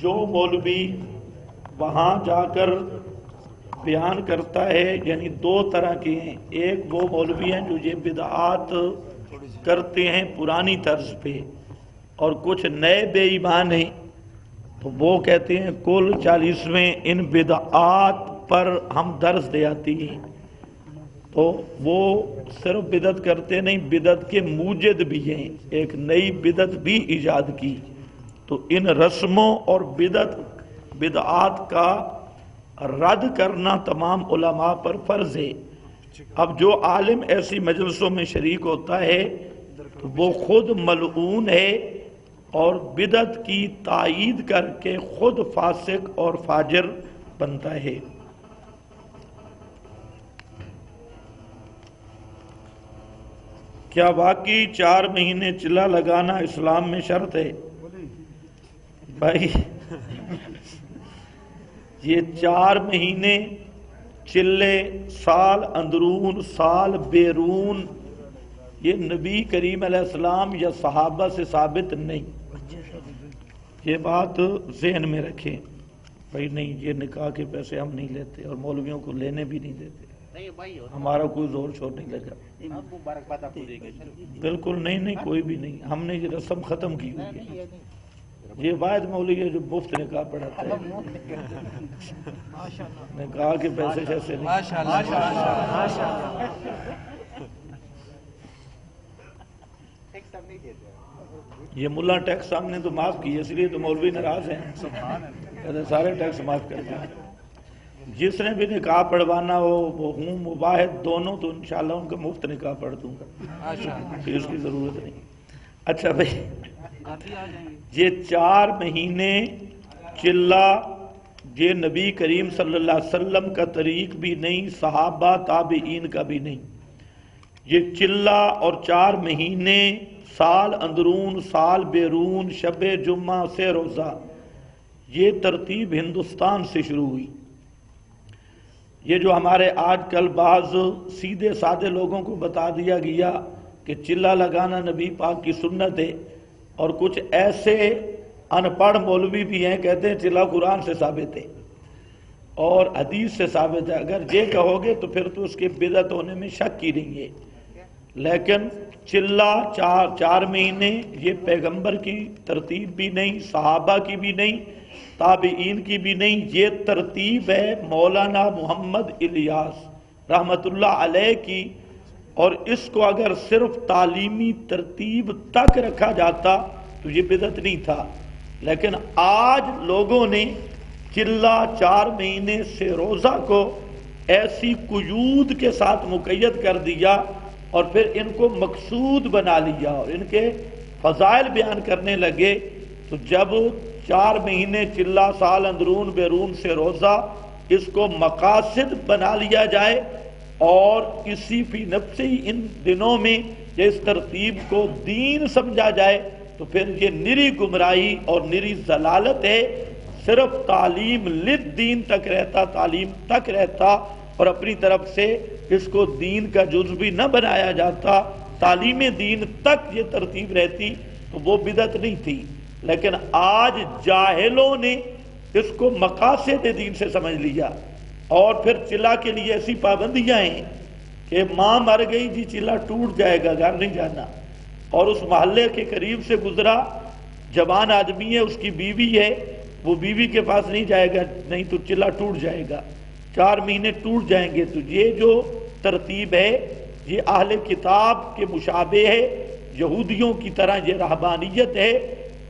جو مولوی وہاں جا کر بیان کرتا ہے، یعنی دو طرح کے ہیں. ایک وہ مولوی ہیں جو یہ بدعات کرتے ہیں پرانی طرز پہ، اور کچھ نئے بے ایمان ہیں، تو وہ کہتے ہیں کل 40ویں ان بدعات پر ہم درس دے آتی ہیں. تو وہ صرف بدعت کرتے نہیں، بدعت کے موجد بھی ہیں، ایک نئی بدعت بھی ایجاد کی. تو ان رسموں اور بدعات کا رد کرنا تمام علماء پر فرض ہے. اب جو عالم ایسی مجلسوں میں شریک ہوتا ہے تو وہ خود ملعون ہے، اور بدعت کی تائید کر کے خود فاسق اور فاجر بنتا ہے. کیا واقعی 4 مہینے چلہ لگانا اسلام میں شرط ہے؟ بھائی یہ 4 مہینے چلے، سال اندرون سال بیرون، یہ نبی کریم علیہ السلام یا صحابہ سے ثابت نہیں. یہ بات ذہن میں رکھیں. بھائی نہیں، یہ نکاح کے پیسے ہم نہیں لیتے اور مولویوں کو لینے بھی نہیں دیتے. ہمارا کوئی زور شور نہیں لگا. بالکل نہیں، کوئی بھی نہیں. ہم نے یہ رسم ختم کی ہوئی ہے. یہ واحد مولوی ہے جو مفت نکاح پڑھاتا ہے. نکاح کے پیسے جیسے نہیں. یہ ملا ٹیکس ہم نے تو معاف کی، اس لیے تو مولوی ناراض ہیں، کہتے سارے ٹیکس معاف کر دیں. جس نے بھی نکاح پڑھوانا ہو، وہ ہوں واحد دونوں، تو انشاءاللہ ان کا مفت نکاح پڑھ دوں گا، پھر اس کی ضرورت نہیں. اچھا بھائی، یہ 4 مہینے چلہ یہ نبی کریم صلی اللہ علیہ وسلم کا طریق بھی نہیں، صحابہ تابعین کا بھی نہیں. یہ چلہ اور 4 مہینے، سال اندرون سال بیرون، شب جمعہ سے روزہ، یہ ترتیب ہندوستان سے شروع ہوئی. یہ جو ہمارے آج کل بعض سیدھے سادے لوگوں کو بتا دیا گیا کہ چلہ لگانا نبی پاک کی سنت ہے، اور کچھ ایسے ان پڑھ مولوی بھی ہیں کہتے ہیں چلہ قرآن سے ثابت ہے اور حدیث سے ثابت ہے. اگر یہ کہو گے تو پھر تو اس کے بدعت ہونے میں شک ہی نہیں ہے. لیکن چلہ 4 مہینے یہ پیغمبر کی ترتیب بھی نہیں، صحابہ کی بھی نہیں، تابعین کی بھی نہیں. یہ ترتیب ہے مولانا محمد الیاس رحمت اللہ علیہ کی، اور اس کو اگر صرف تعلیمی ترتیب تک رکھا جاتا تو یہ بدعت نہیں تھا. لیکن آج لوگوں نے چلہ 4 مہینے سے روزہ کو ایسی قیود کے ساتھ مقید کر دیا اور پھر ان کو مقصود بنا لیا اور ان کے فضائل بیان کرنے لگے. تو جب 4 مہینے چلہ، سال اندرون بیرون سے روزہ، اس کو مقاصد بنا لیا جائے اور اسی فی نفسی ان دنوں میں اس ترتیب کو دین سمجھا جائے تو پھر یہ نری گمراہی اور نری ضلالت ہے. صرف تعلیم للدین تک رہتا، تعلیم تک رہتا اور اپنی طرف سے اس کو دین کا جز بھی نہ بنایا جاتا، تعلیم دین تک یہ ترتیب رہتی تو وہ بدعت نہیں تھی. لیکن آج جاہلوں نے اس کو مقاصد دین سے سمجھ لیا، اور پھر چلہ کے لیے ایسی پابندیاں ہیں کہ ماں مر گئی جی چلہ ٹوٹ جائے گا، گھر نہیں جانا، اور اس محلے کے قریب سے گزرا جوان آدمی ہے، اس کی بیوی ہے، وہ بیوی کے پاس نہیں جائے گا، نہیں تو چلہ ٹوٹ جائے گا، 4 مہینے ٹوٹ جائیں گے. تو یہ جو ترتیب ہے یہ اہل کتاب کے مشابہ ہے، یہودیوں کی طرح یہ رہبانیت ہے.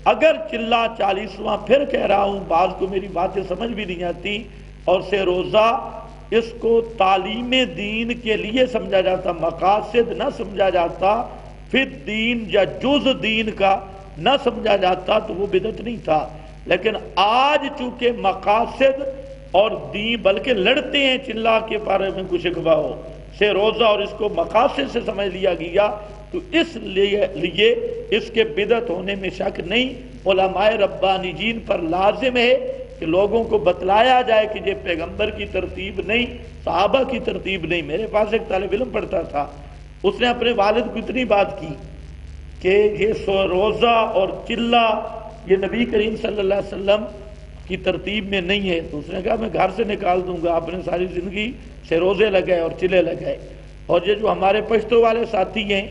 اگر چلہ 40واں پھر کہہ رہا ہوں، بعض کو میری باتیں سمجھ بھی نہیں آتی، اور سے روزہ اس کو تعلیم دین کے لیے سمجھا جاتا، مقاصد نہ سمجھا جاتا، پھر دین یا جز دین کا نہ سمجھا جاتا تو وہ بدعت نہیں تھا. لیکن آج چونکہ مقاصد اور دین بلکہ لڑتے ہیں چلہ کے بارے میں کچھ اخواہ سے روزہ، اور اس کو مقاصد سے سمجھ لیا گیا، تو اس لیے اس کے بدعت ہونے میں شک نہیں. علماء ربانیین پر لازم ہے کہ لوگوں کو بتلایا جائے کہ یہ پیغمبر کی ترتیب نہیں، صحابہ کی ترتیب نہیں. میرے پاس ایک طالب علم پڑھتا تھا، اس نے اپنے والد کو اتنی بات کی کہ یہ روزہ اور چلہ یہ نبی کریم صلی اللہ علیہ وسلم کی ترتیب میں نہیں ہے، تو اس نے کہا میں گھر سے نکال دوں گا۔ آپ نے ساری زندگی سے روزے لگائے اور چلے لگائے۔ اور یہ جو ہمارے پشتو والے ساتھی ہیں،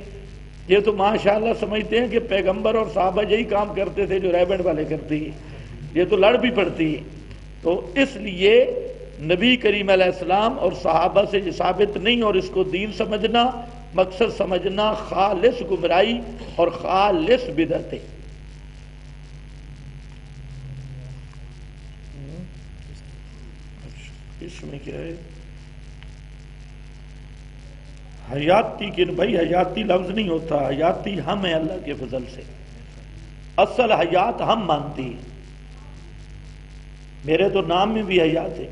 یہ تو ماشاءاللہ سمجھتے ہیں کہ پیغمبر اور صحابہ یہی کام کرتے تھے جو ریبنڈ والے کرتے ہیں، یہ تو لڑ بھی پڑتی ہے۔ تو اس لیے نبی کریم علیہ السلام اور صحابہ سے یہ ثابت نہیں، اور اس کو دین سمجھنا، مقصد سمجھنا خالص گمراہی اور خالص بدعت ہے۔ اس میں کیا ہے؟ حیاتی کہ بھائی حیاتی لفظ نہیں ہوتا، حیاتی ہم ہیں اللہ کے فضل سے، اصل حیات ہم مانتی ہیں۔ میرے تو نام میں بھی حیات ہے،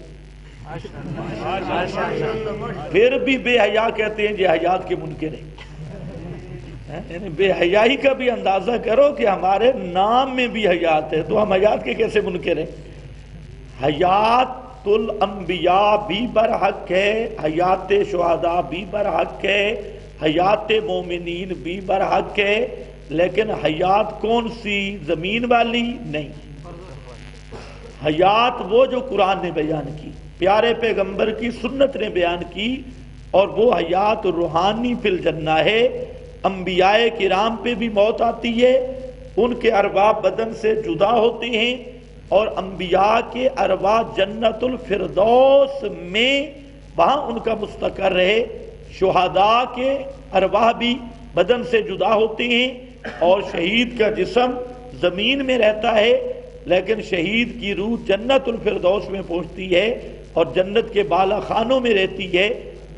پھر بھی بے حیا کہتے ہیں یہ حیات کے منکر ہیں۔ یعنی بے حیائی کا بھی اندازہ کرو کہ ہمارے نام میں بھی حیات ہے، تو ہم حیات کے کیسے منکر ہیں؟ حیات الانبیاء بھی برحق ہے، حیات شہداء بھی برحق ہے، حیات مومنین بھی برحق ہے، لیکن حیات کون سی؟ زمین والی نہیں، حیات وہ جو قرآن نے بیان کی، پیارے پیغمبر کی سنت نے بیان کی، اور وہ حیات روحانی فی الجنہ ہے۔ انبیاء کرام پہ بھی موت آتی ہے، ان کے ارواح بدن سے جدا ہوتے ہیں، اور انبیاء کے ارواح جنت الفردوس میں وہاں ان کا مستقر ہے۔ شہداء کے ارواح بھی بدن سے جدا ہوتے ہیں، اور شہید کا جسم زمین میں رہتا ہے، لیکن شہید کی روح جنت الفردوس میں پہنچتی ہے اور جنت کے بالا خانوں میں رہتی ہے۔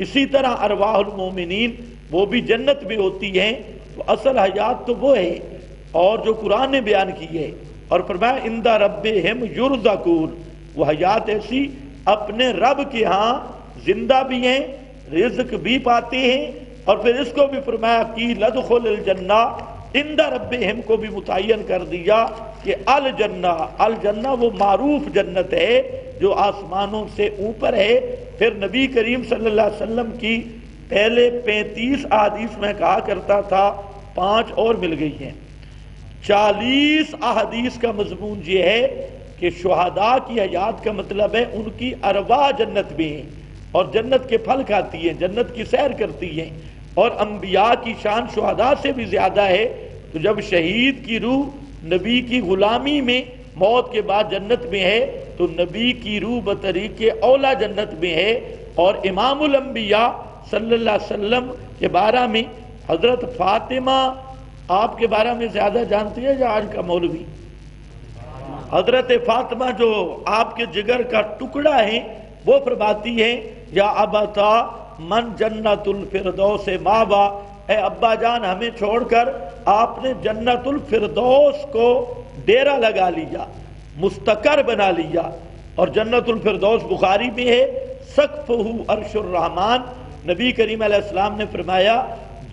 اسی طرح ارواح المومنین وہ بھی جنت میں ہوتی ہیں۔ تو اصل حیات تو وہ ہے اور جو قرآن نے بیان کی ہے، اور فرمایا عند ربہم یرزقون، وہ حیات ایسی اپنے رب کے ہاں زندہ بھی ہیں، رزق بھی پاتے ہیں۔ اور پھر اس کو بھی فرمایا کہ لدخل الجنہ، عند ربہم کو بھی متعین کر دیا کہ الجنہ، الجنہ وہ معروف جنت ہے جو آسمانوں سے اوپر ہے۔ پھر نبی کریم صلی اللہ علیہ وسلم کی پہلے 35 احادیث میں کہا کرتا تھا، 5 اور مل گئی ہیں، 40 احادیث کا مضمون یہ ہے کہ شہداء کی حیات کا مطلب ہے ان کی ارواح جنت میں ہیں اور جنت کے پھل کھاتی ہیں، جنت کی سیر کرتی ہیں، اور انبیاء کی شان شہداء سے بھی زیادہ ہے۔ تو جب شہید کی روح نبی کی غلامی میں موت کے بعد جنت میں ہے، تو نبی کی روح بطریق اولا جنت میں ہے۔ اور امام الانبیاء صلی اللہ علیہ وسلم کے بارے میں حضرت فاطمہ آپ کے بارے میں زیادہ جانتی ہے یا آج کا مولوی؟ حضرت فاطمہ جو آپ کے جگر کا ٹکڑا ہے، وہ فرماتی ہے یا ابتا من جنت الفردوس ماوا، اے ابا جان ہمیں چھوڑ کر آپ نے جنت الفردوس کو ڈیرا لگا لیا، مستقر بنا لیا۔ اور جنت الفردوس بخاری میں ہے، سقفہ عرش الرحمن۔ نبی کریم علیہ السلام نے فرمایا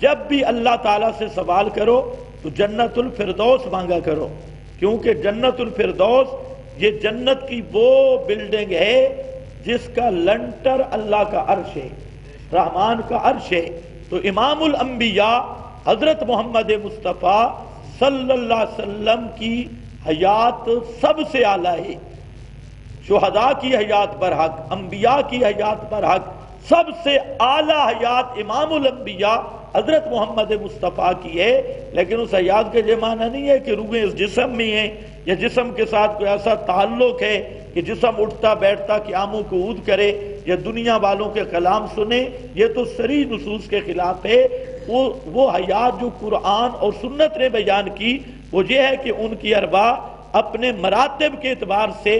جب بھی اللہ تعالیٰ سے سوال کرو تو جنت الفردوس مانگا کرو، کیونکہ جنت الفردوس یہ جنت کی وہ بلڈنگ ہے جس کا لنٹر اللہ کا عرش ہے، رحمان کا عرش ہے۔ تو امام الانبیاء حضرت محمد مصطفیٰ صلی اللہ علیہ وسلم کی حیات سب سے اعلیٰ ہے۔ شہداء کی حیات برحق، انبیاء کی حیات برحق، سب سے اعلیٰ حیات امام الانبیاء حضرت محمد مصطفیٰ کی ہے۔ لیکن اس حیات کا یہ معنی نہیں ہے کہ روحیں اس جسم میں ہیں یا جسم کے ساتھ کوئی ایسا تعلق ہے کہ جسم اٹھتا بیٹھتا قیام قعود کرے یا دنیا والوں کے کلام سنے۔ یہ تو صریح نصوص کے خلاف ہے۔ وہ حیات جو قرآن اور سنت نے بیان کی وہ یہ ہے کہ ان کی ارواح اپنے مراتب کے اعتبار سے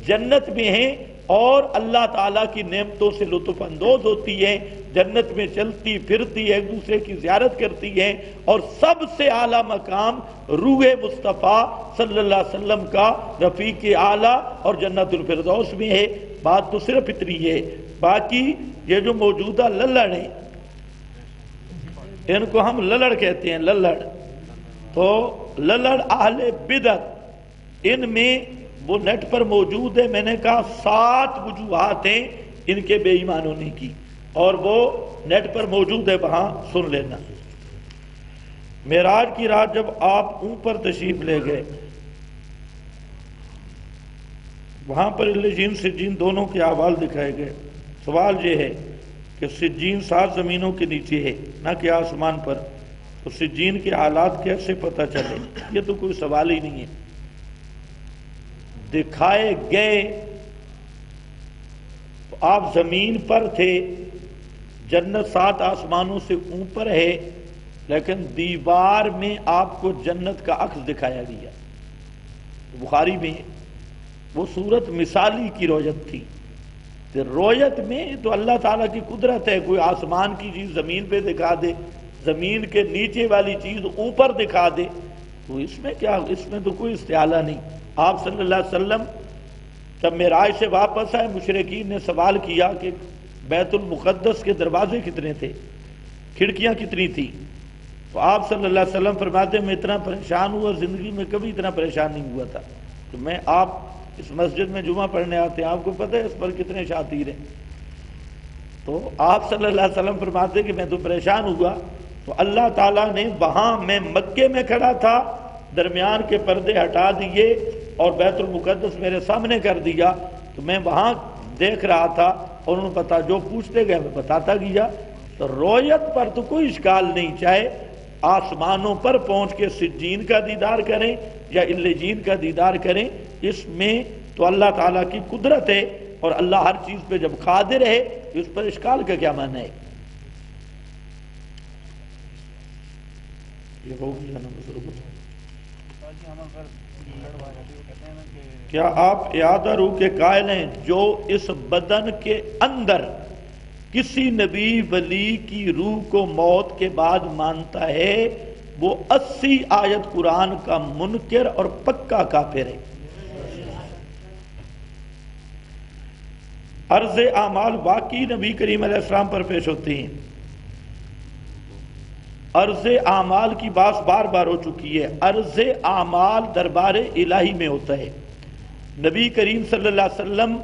جنت میں ہیں اور اللہ تعالیٰ کی نعمتوں سے لطف اندوز ہوتی ہیں، جنت میں چلتی پھرتی ہے، ایک دوسرے کی زیارت کرتی ہیں، اور سب سے اعلیٰ مقام روح مصطفیٰ صلی اللہ علیہ وسلم کا رفیق اعلیٰ اور جنت الفردوس میں ہے۔ بات تو صرف اتنی ہے، باقی یہ جو موجودہ للڑ ہیں ان کو ہم للڑ کہتے ہیں، للڑ۔ تو للڑ اہل بدعت، ان میں وہ نیٹ پر موجود ہے، میں نے کہا 7 وجوہات ہیں ان کے بے ایمان ہونے کی، اور وہ نیٹ پر موجود ہے، وہاں سن لینا۔ معراج کی رات جب آپ اوپر تشریف لے گئے، وہاں پر الجین سجین دونوں کے احوال دکھائے گئے۔ سوال یہ ہے کہ سجین 7 زمینوں کے نیچے ہے نہ کہ آسمان پر، تو سجین کے حالات کیسے پتہ چلے؟ یہ تو کوئی سوال ہی نہیں ہے۔ دکھائے گئے، آپ زمین پر تھے، جنت 7 آسمانوں سے اوپر ہے، لیکن دیوار میں آپ کو جنت کا عکس دکھایا گیا، بخاری میں وہ صورت مثالی کی رویت تھی۔ رویت میں تو اللہ تعالیٰ کی قدرت ہے، کوئی آسمان کی چیز زمین پہ دکھا دے، زمین کے نیچے والی چیز اوپر دکھا دے، تو اس میں کیا، اس میں تو کوئی استعالہ نہیں۔ آپ صلی اللہ علیہ وسلم جب معراج سے واپس آئے، مشرکین نے سوال کیا کہ بیت المقدس کے دروازے کتنے تھے، کھڑکیاں کتنی تھی؟ تو آپ صلی اللہ علیہ وسلم فرماتے میں اتنا پریشان ہوا، زندگی میں کبھی اتنا پریشان نہیں ہوا تھا۔ تو میں، آپ اس مسجد میں جمعہ پڑھنے آتے ہیں، آپ کو پتہ ہے اس پر کتنے شاطر ہیں؟ تو آپ صلی اللہ علیہ وسلم فرماتے کہ میں تو پریشان ہوا، تو اللہ تعالیٰ نے وہاں، میں مکے میں کھڑا تھا، درمیان کے پردے ہٹا دیے اور بیت المقدس میرے سامنے کر دیا، تو میں وہاں دیکھ رہا تھا اور انہوں نے جو پوچھتے گئے میں بتاتا گیا۔ تو رویت پر تو کوئی اشکال نہیں، چاہے آسمانوں پر پہنچ کے سجین کا دیدار کریں یا الجین کا دیدار کریں، اس میں تو اللہ تعالیٰ کی قدرت ہے، اور اللہ ہر چیز پہ جب قادر ہے، اس پر اشکال کا کیا معنی ہے؟ کیا آپ اعادہ روح کے قائل ہیں؟ جو اس بدن کے اندر کسی نبی ولی کی روح کو موت کے بعد مانتا ہے، وہ 80 آیت قرآن کا منکر اور پکا کافر ہے۔ عرض اعمال واقعی نبی کریم علیہ السلام پر پیش ہوتے ہیں۔ عرض اعمال کی بات بار بار ہو چکی ہے۔ عرض اعمال دربار الہی میں ہوتا ہے۔ نبی کریم صلی اللہ علیہ وسلم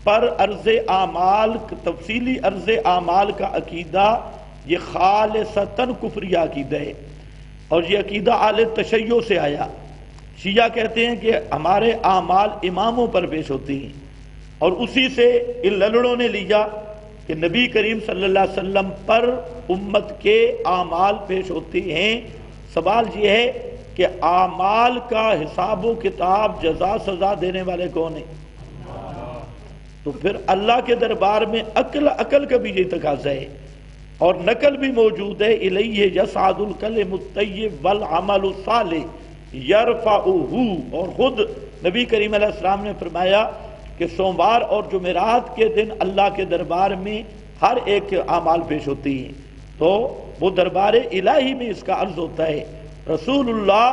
پر عرض اعمال، تفصیلی عرض اعمال کا عقیدہ یہ خالصتاً کفری عقیدہ ہے، اور یہ عقیدہ اہل تشیع سے آیا۔ شیعہ کہتے ہیں کہ ہمارے اعمال اماموں پر پیش ہوتے ہیں، اور اسی سے ان للڑوں نے لیا کہ نبی کریم صلی اللہ علیہ وسلم پر امت کے اعمال پیش ہوتے ہیں۔ سوال یہ ہے کہ اعمال کا حساب و کتاب، جزا سزا دینے والے کون ہیں؟ تو پھر اللہ کے دربار میں عقل کا بھی یہ تقاضا ہے، اور نقل بھی موجود ہے، الیہ یصعد الکلم الطیب والعمل الصالح یرفعہ، اور خود نبی کریم علیہ السلام نے فرمایا کہ سوموار اور جمعرات کے دن اللہ کے دربار میں ہر ایک کے اعمال پیش ہوتی ہیں، تو وہ دربار الہی میں اس کا عرض ہوتا ہے۔ رسول اللہ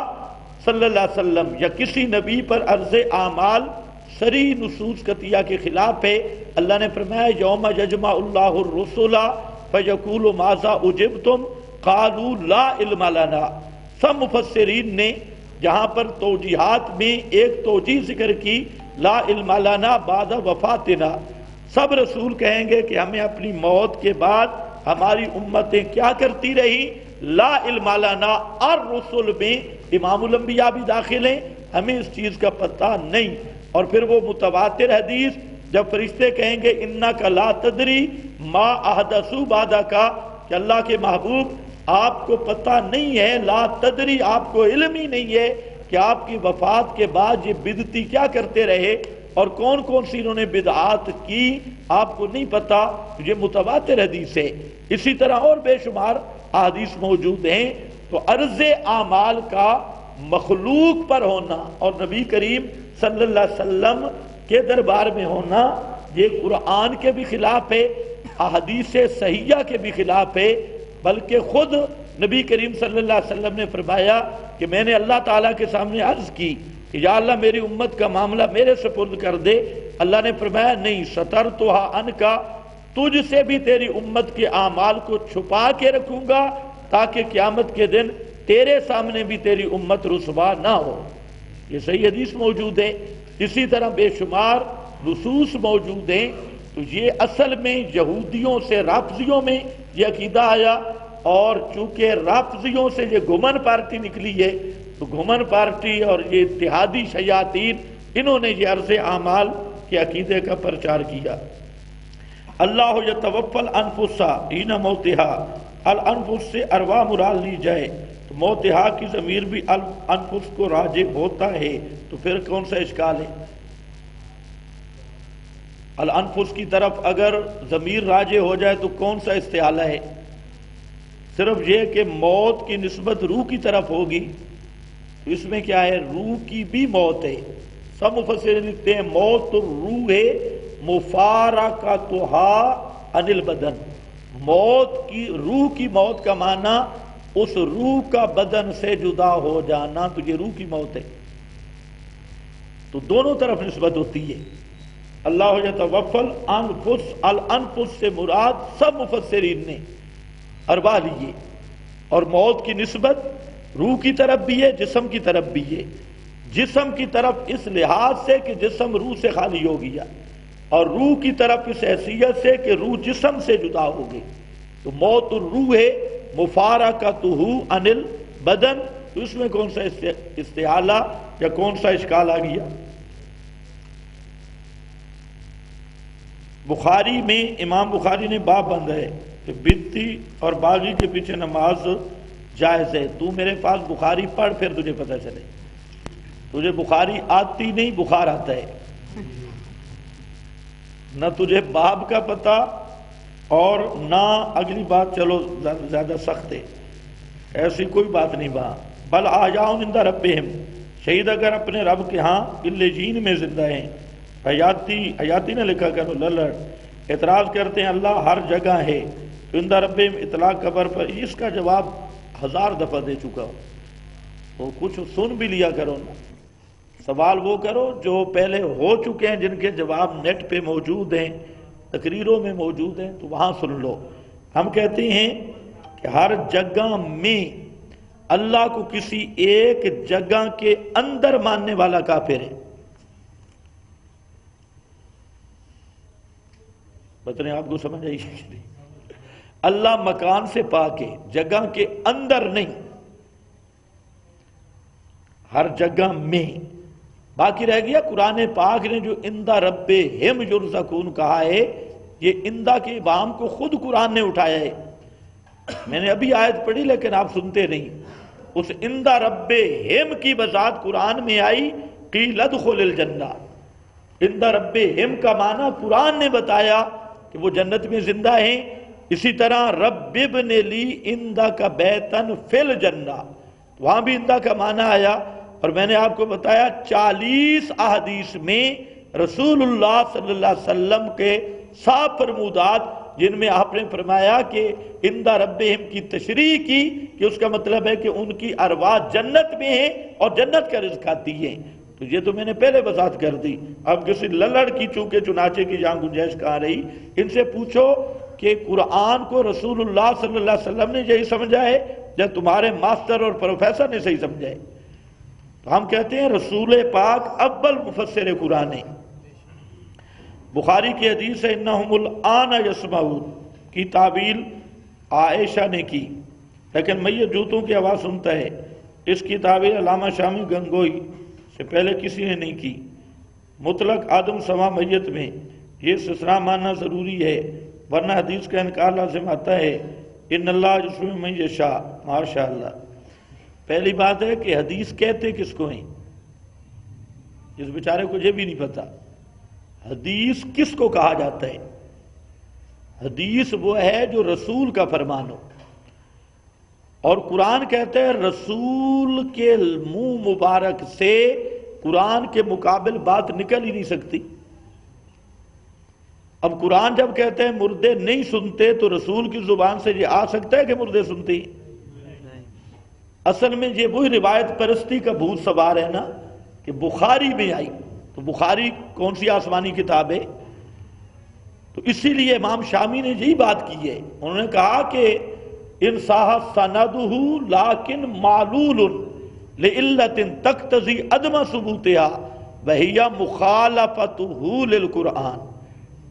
صلی اللہ علیہ وسلم یا کسی نبی پر عرض اعمال صریح نصوص قطعیہ کے خلاف ہے۔ اللہ نے فرمایا یوم یجمع اللہ الرسل فیقول ماذا اجبتم قالوا لا علم لنا۔ سب مفسرین نے جہاں پر توجیحات میں ایک توجیہ ذکر کی، لا علم لنا بعد وفاتنا، سب رسول کہیں گے کہ ہمیں اپنی موت کے بعد ہماری امتیں کیا کرتی رہی، لا علم لنا، اور رسول میں امام الانبیاء بھی داخل ہیں، ہمیں اس چیز کا پتہ نہیں۔ اور پھر وہ متواتر حدیث جب فرشتے کہیں گے انک لا تدری ما احدثوا بعدک، کہ اللہ کے محبوب آپ کو پتہ نہیں ہے، لا تدری، آپ کو علم ہی نہیں ہے کہ آپ کی وفات کے بعد یہ بدعتی کیا کرتے رہے اور کون کون سی انہوں نے بدعات کی، آپ کو نہیں پتہ۔ یہ متواتر حدیث ہے۔ اسی طرح اور بے شمار احادیث موجود ہیں۔ تو عرض اعمال کا مخلوق پر ہونا اور نبی کریم صلی اللہ علیہ وسلم کے دربار میں ہونا، یہ قرآن کے بھی خلاف ہے، احادیث صحیحہ کے بھی خلاف ہے، بلکہ خود نبی کریم صلی اللہ علیہ وسلم نے فرمایا کہ میں نے اللہ تعالیٰ کے سامنے عرض کی کہ یا اللہ میری امت کا معاملہ میرے سپرد کر دے۔ اللہ نے فرمایا نہیں، سترتھا عنکا، تجھ سے بھی تیری امت کے اعمال کو چھپا کے رکھوں گا تاکہ قیامت کے دن تیرے سامنے بھی تیری امت رسوا نہ ہو۔ یہ صحیح حدیث موجود ہے۔ اسی طرح بے شمار نصوص موجود ہیں۔ تو یہ اصل میں یہودیوں سے رافضیوں میں یہ عقیدہ آیا، اور چونکہ رافضیوں سے یہ گھمن پارٹی نکلی ہے، تو گھمن پارٹی اور یہ اتحادی شیاطین انہوں نے یہ عرض اعمال کے عقیدے کا پرچار کیا۔ اللہ یتوفی الانفس حین موتها، الانفس سے ارواح مراد لی جائے تو موتہا کی ضمیر بھی الانفس کو راجع ہوتا ہے، تو پھر کون سا اشکال ہے؟ الانفس کی طرف اگر ضمیر راجع ہو جائے تو کون سا استحالہ ہے؟ صرف یہ کہ موت کی نسبت روح کی طرف ہوگی، تو اس میں کیا ہے؟ روح کی بھی موت ہے۔ سب مفسرین لکھتے ہیں موت روح ہے مفارقتھا عن البدن، موت کی روح کی موت کا معنی اس روح کا بدن سے جدا ہو جانا، تو یہ روح کی موت ہے، تو دونوں طرف نسبت ہوتی ہے۔ اللہ یتوفی الانفس، الانفس سے مراد سب مفسرین نے ارواح لیے، اور موت کی نسبت روح کی طرف بھی ہے، جسم کی طرف بھی ہے۔ جسم کی طرف اس لحاظ سے کہ جسم روح سے خالی ہو گیا، اور روح کی طرف اس حیثیت سے کہ روح جسم سے جدا ہو گئی، تو موت الروح ہے مفارقتہ عن البدن، تو اس میں کون سا استحالہ یا کون سا اشکال آ گیا؟ بخاری میں امام بخاری نے باب بندھا ہے کہ بتی اور باغی کے پیچھے نماز جائز ہے۔ تو میرے پاس بخاری پڑھ، پھر تجھے پتہ چلے۔ تجھے بخاری آتی نہیں، بخار آتا ہے، نہ تجھے باب کا پتہ اور نہ اگلی بات چلو زیادہ سخت ہے، ایسی کوئی بات نہیں وہاں۔ بل احیاء عند ربہم، شہید اگر اپنے رب کے ہاں علیین میں زندہ ہیں۔ حیاتی نہ لکھا کرو للڑ، اعتراض کرتے ہیں اللہ ہر جگہ ہے، تو عند ربہم اطلاق قبر پر، اس کا جواب 1000 دفعہ دے چکا ہوں، تو کچھ سن بھی لیا کرو نا۔ سوال وہ کرو جو پہلے ہو چکے ہیں، جن کے جواب نیٹ پہ موجود ہیں، تقریروں میں موجود ہیں، تو وہاں سن لو۔ ہم کہتے ہیں کہ ہر جگہ میں اللہ کو کسی ایک جگہ کے اندر ماننے والا کافر ہے۔ بتائیں آپ کو سمجھ آئی کہ نہیں؟ اللہ مکان سے پاک ہے، جگہ کے اندر نہیں، ہر جگہ میں۔ باقی رہ گیا قرآن پاک نے جو اندہ ربہم یرزقون کہا ہے، یہ اندہ کے ابہام کو خود قرآن نے اٹھایا ہے۔ میں نے ابھی آیت پڑھی لیکن آپ سنتے نہیں۔ اس اندہ ربہم کی بذات قرآن میں آئی قیل ادخل الجنہ، اندہ ربہم کا معنی قرآن نے بتایا کہ وہ جنت میں زندہ ہیں۔ اسی طرح رب ابن لی اندہ کا بیتن فی الجنہ، وہاں بھی اندہ کا معنی آیا۔ اور میں نے آپ کو بتایا 40 احادیث میں رسول اللہ صلی اللہ علیہ وسلم کے صاف فرمودات، جن میں آپ نے فرمایا کہ اندہ ربہم کی تشریح کی کہ اس کا مطلب ہے کہ ان کی ارواح جنت میں ہیں اور جنت کا رزق کھاتی ہیں، تو یہ تو میں نے پہلے وضاحت کر دی۔ اب کسی للڑ کی چونکہ چنانچہ کی جہاں گنجائش کہاں رہی، ان سے پوچھو کہ قرآن کو رسول اللہ صلی اللہ علیہ وسلم نے یہی سمجھا ہے یا تمہارے ماسٹر اور پروفیسر نے صحیح سمجھا ہے؟ تو ہم کہتے ہیں رسول پاک اول مفسر قرآن ہے۔ بخاری کی حدیث ہے انہم الآن یسمعون کی تعبیل عائشہ نے کی، لیکن میت جوتوں کی آواز سنتا ہے، اس کی تعبیر علامہ شامی گنگوئی سے پہلے کسی نے نہیں کی۔ مطلق آدم سما میت میں یہ استثناء ماننا ضروری ہے، ورنہ حدیث کا انکار لازم آتا ہے۔ ان اللہ یشفی من یشاء، ماشاء اللہ۔ پہلی بات ہے کہ حدیث کہتے کس کو ہیں؟ جس بیچارے کو یہ بھی نہیں پتا حدیث کس کو کہا جاتا ہے۔ حدیث وہ ہے جو رسول کا فرمان ہو، اور قرآن کہتے ہیں رسول کے منہ مبارک سے قرآن کے مقابل بات نکل ہی نہیں سکتی۔ اب قرآن جب کہتے ہیں مردے نہیں سنتے، تو رسول کی زبان سے یہ آ سکتا ہے کہ مردے سنتے ہیں؟ اصل میں یہ وہی روایت پرستی کا بھوت سوار ہے نا، کہ بخاری میں آئی، تو بخاری کون سی آسمانی کتاب ہے؟ تو اسی لیے امام شامی نے یہی بات کی ہے، انہوں نے کہا کہ ان صح سندہ لیکن معلول لعلت تقتضی عدم ثبوتها وہی مخالفتہ للقرآن،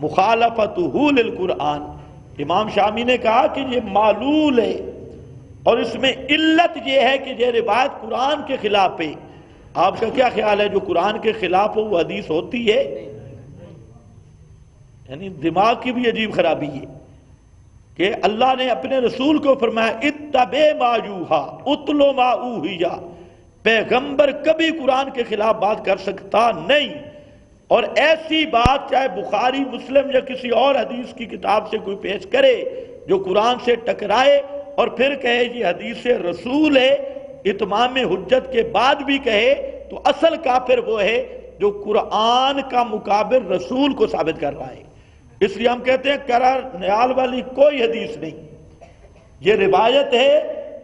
مخالفتہ للقرآن۔ امام شامی نے کہا کہ یہ معلول ہے، اور اس میں علت یہ ہے کہ یہ روایت قرآن کے خلاف ہے، آپ کا کیا خیال ہے جو قرآن کے خلاف ہو وہ حدیث ہوتی ہے؟ یعنی دماغ کی بھی عجیب خرابی ہے کہ اللہ نے اپنے رسول کو فرمایا اتبع ما یوحا اتلو ما اوحیا، پیغمبر کبھی قرآن کے خلاف بات کر سکتا نہیں، اور ایسی بات چاہے بخاری مسلم یا کسی اور حدیث کی کتاب سے کوئی پیش کرے جو قرآن سے ٹکرائے اور پھر کہے یہ حدیث رسول ہے، اتمام حجت کے بعد بھی کہے، تو اصل کافر وہ ہے جو قرآن کا مقابل رسول کو ثابت کر رہا ہے۔ اس لیے ہم کہتے ہیں کرا نیال والی کوئی حدیث نہیں، یہ روایت ہے،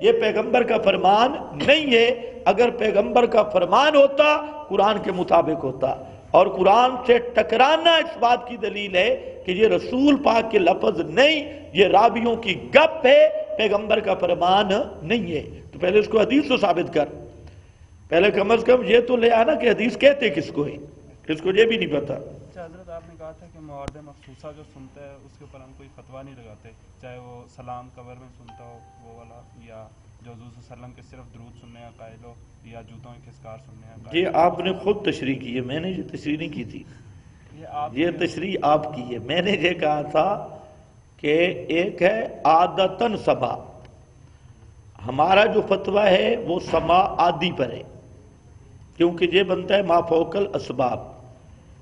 یہ پیغمبر کا فرمان نہیں ہے۔ اگر پیغمبر کا فرمان ہوتا قرآن کے مطابق ہوتا، اور قرآن سے ٹکرانا اس بات کی دلیل ہے کہ یہ رسول پاک کے لفظ نہیں، یہ راویوں کی گپ ہے، پیغمبر کا فرمان نہیں ہے۔ تو پہلے اس کو حدیث تو ثابت کر، پہلے کم از کم یہ تو لے آنا کہ حدیث کہتے کس کو ہے، کس کو یہ بھی نہیں پتا۔ حضرت آپ نے کہا تھا کہ موارد مخصوصہ جو سنتا ہے اس کے اوپر ہم کوئی فتویٰ نہیں لگاتے، چاہے وہ سلام قبر میں سنتا ہو وہ والا، یا جو حضور صلی اللہ علیہ وسلم کے صرف درود سننے کا قائل ہو، یا جوتوں کے خسکار سننے کا قائل ہو۔ یہ آپ نے خود تشریح کی ہے، میں نے یہ تشریح نہیں کی تھی، یہ تشریح آپ کی ہے۔ میں نے یہ کہا تھا کہ ایک ہے عادتاً سما، ہمارا جو فتویٰ ہے وہ سما عادی پر ہے، کیونکہ یہ بنتا ہے ما فوق الاسباب۔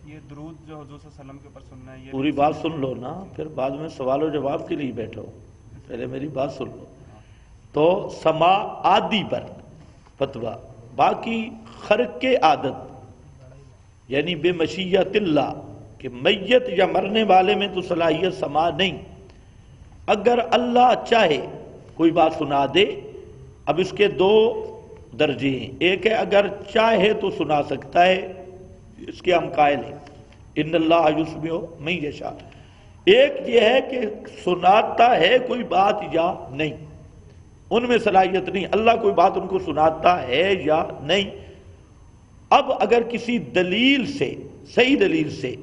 یہ درود جو حضور صلی اللہ علیہ وسلم کے اوپر سننا ہے، یہ پوری بات سن لو نا، پھر بعد میں سوال و جواب کے لیے بیٹھو، پہلے میری بات سن لو۔ تو سما عادی پر فتویٰ، باقی خرق عادت یعنی بے مشیت اللہ کہ میت یا مرنے والے میں تو صلاحیت سما نہیں، اگر اللہ چاہے کوئی بات سنا دے۔ اب اس کے دو درجے ہیں، ایک ہے اگر چاہے تو سنا سکتا ہے، اس کے ہم قائل ہیں ان اللہ یسمع من یشاء، ایک یہ ہے کہ سناتا ہے کوئی بات یا نہیں، ان میں صلاحیت نہیں، اللہ کوئی بات ان کو سناتا ہے یا نہیں۔ اب اگر کسی دلیل سے، صحیح دلیل سے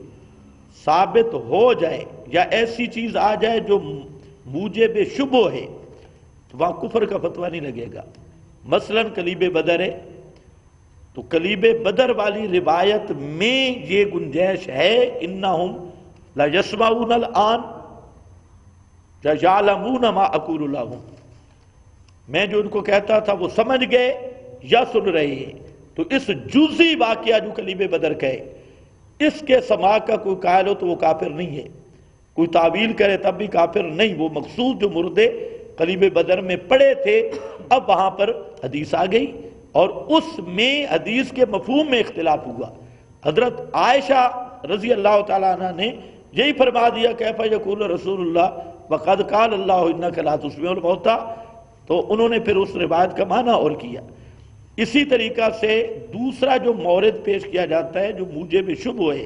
ثابت ہو جائے یا ایسی چیز آ جائے جو موجب شبہ ہے تو وہاں کفر کا فتویٰ نہیں لگے گا۔ مثلا کلیب بدر ہے، تو کلیب بدر والی روایت میں یہ گنجائش ہے انہم لا یسمعون الآن یعلمون ما اقول لهم، میں جو ان کو کہتا تھا وہ سمجھ گئے یا سن رہے ہیں۔ تو اس جزئی واقعہ جو کلیب بدر کا ہے، اس کے سماع کا کوئی قائل ہو تو وہ کافر نہیں ہے، کوئی تعویل کرے تب بھی کافر نہیں۔ وہ مقصود جو مردے کلیب بدر میں پڑے تھے، اب وہاں پر حدیث آ گئی اور اس میں حدیث کے مفہوم میں اختلاف ہوا۔ حضرت عائشہ رضی اللہ تعالیٰ عنہ نے یہی فرما دیا کیف یقول رسول اللہ وقد قال اللہ انک لا تسمع الموتى، تو انہوں نے پھر اس روایت کا معنی اور کیا۔ اسی طریقہ سے دوسرا جو مورد پیش کیا جاتا ہے جو موجب شبہ ہے،